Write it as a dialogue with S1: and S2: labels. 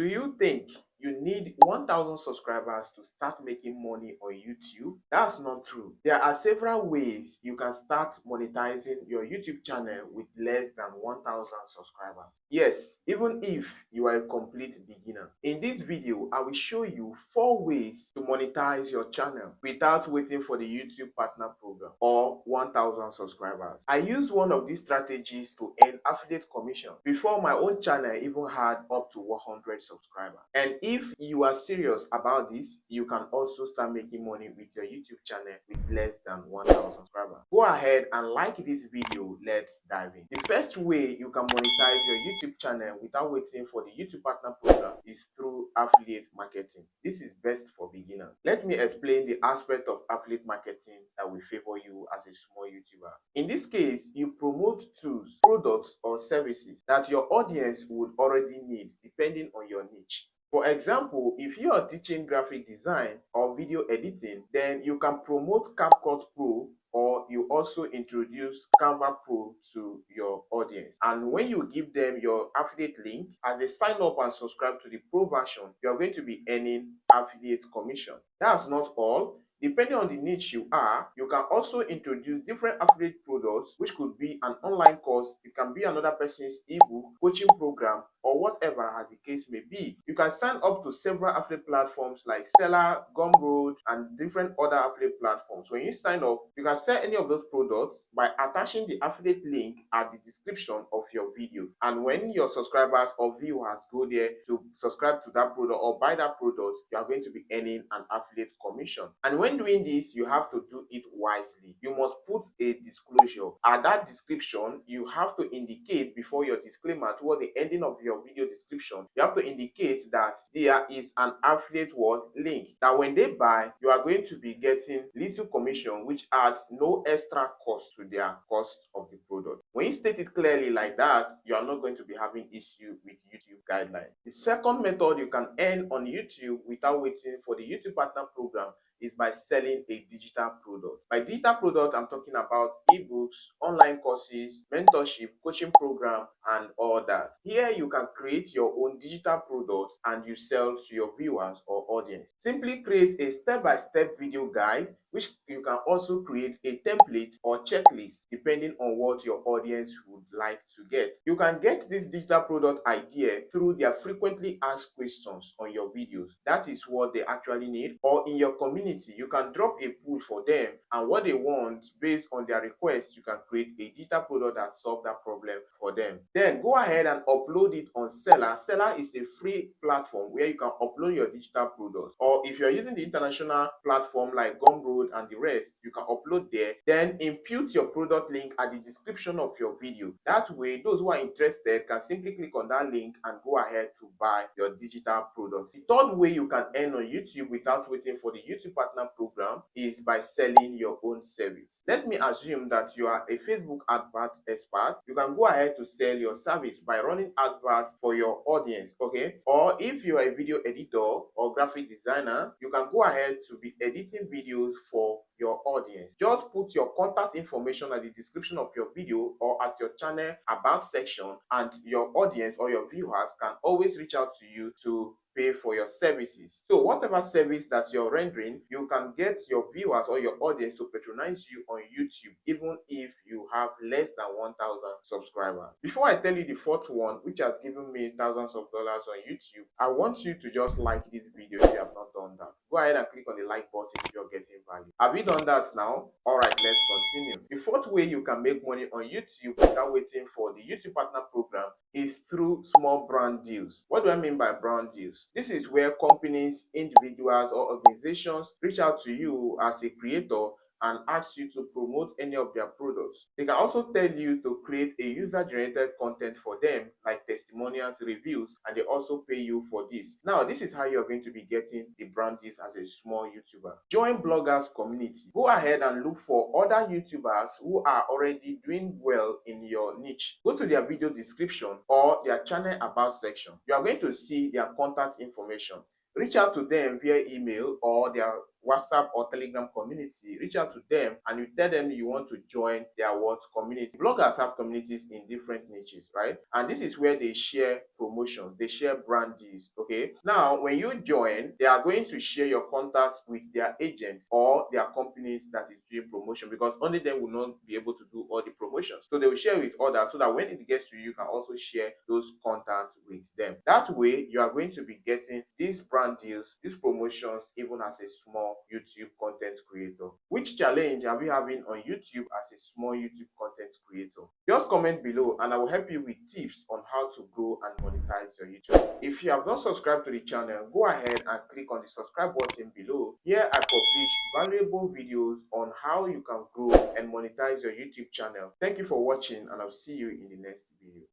S1: Do you think you need 1,000 subscribers to start making money on YouTube? That's not true. There are several ways you can start monetizing your YouTube channel with less than 1,000 subscribers. Yes, even if you are a complete beginner. In this video, I will show you 4 ways to monetize your channel without waiting for the YouTube Partner Program or 1,000 subscribers. I use one of these strategies to earn affiliate commission before my own channel even had up to 100 subscribers. And if you are serious about this, you can also start making money with your YouTube channel with less than 1,000 subscribers. Go ahead and like this video. Let's dive in. The first way you can monetize your YouTube channel without waiting for the YouTube Partner Program is through affiliate marketing. This is best for beginners. Let me explain the aspect of affiliate marketing that will favor you as a small YouTuber. In this case, you promote tools, products, or services that your audience would already need depending on your niche. For example, if you are teaching graphic design or video editing, then you can promote CapCut Pro, or you also introduce 𝗬𝗵 to your audience. And when you give them your affiliate link, as they sign up and subscribe to the pro version, you are going to be earning affiliate commission. That's not all. Depending on the niche you are, you can also introduce different affiliate products, which could be an online course, it can be another person's ebook, coaching program, or whatever as the case may be. You can sign up to several affiliate platforms like Seller, Gumroad, and different other affiliate platforms. When you sign up, you can sell any of those products by attaching the affiliate link at the description of your video. And when your subscribers or viewers go there to subscribe to that product or buy that product, you are going to be earning an affiliate commission. And when doing this, you have to do it wisely. You must put a disclosure. At that description, you have to indicate before your disclaimer towards the ending of your video description, you have to indicate that there is an affiliate link, that when they buy, you are going to be getting little commission, which adds no extra cost to their cost of the product. When you state it clearly like that, you are not going to be having issue with YouTube guidelines. The second method you can earn on YouTube without waiting for the YouTube Partner Program is by selling a digital product. By digital product, I'm talking about ebooks, online courses, mentorship, coaching program, and all that. Here you can create your own digital products and you sell to your viewers or audience. Simply create a step-by-step video guide, which you can also create a template or checklist depending on what your audience would like to get. You can get this digital product idea through their frequently asked questions on your videos. That is what they actually need. Or in your community, you can drop a poll for them, and what they want based on their request, you can create a digital product that solves that problem for them. Then go ahead and upload it on Seller. Seller is a free platform where you can upload your digital products. Or if you're using the international platform like Gumroad and the rest, you can upload there. Then impute your product link at the description of your video. That way, those who are interested can simply click on that link and go ahead to buy your digital products. The third way you can earn on YouTube without waiting for the YouTube Partner Program is by selling your own service. Let me assume that you are a Facebook advert expert. You can go ahead to sell your service by running adverts for your audience, okay? Or if you are a video editor or graphic designer, you can go ahead to be editing videos for your audience. Just put your contact information at the description of your video or at your channel about section, and your audience or your viewers can always reach out to you to pay for your services. So whatever service that you're rendering, you can get your viewers or your audience to patronize you on YouTube, even if you have less than 1,000 subscribers. Before I tell you the fourth one, which has given me thousands of dollars on YouTube, I want you to just like this video if you have not done that. Go ahead and click on the like button if you're getting value. Have you done that now? Alright, let's continue. The fourth way you can make money on YouTube without waiting for the YouTube Partner Program is through small brand deals. What do I mean by brand deals? This is where companies, individuals, or organizations reach out to you as a creator and ask you to promote any of their products. They can also tell you to create a user-generated content for them, like testimonials, reviews, and they also pay you for this. Now, this is how you're going to be getting the brand deals as a small YouTuber. Join bloggers community. Go ahead and look for other YouTubers who are already doing well in your niche. Go to their video description or their channel about section. You are going to see their contact information. Reach out to them via email or their WhatsApp or Telegram community, reach out to them and you tell them you want to join their what community. Bloggers have communities in different niches, right? And this is where they share promotions, they share brand deals. Okay, now when you join, they are going to share your contacts with their agents or their companies that is doing promotion, because only them will not be able to do all the promotions. So they will share with others so that when it gets to you, you can also share those contacts with them. That way you are going to be getting these brand deals, these promotions, even as a small YouTube content creator. Which challenge are we having on YouTube as a small YouTube content creator? Just comment below and I will help you with tips on how to grow and monetize your YouTube. If you have not subscribed to the channel, go ahead and click on the subscribe button below. Here I publish valuable videos on how you can grow and monetize your YouTube channel. Thank you for watching and I'll see you in the next video.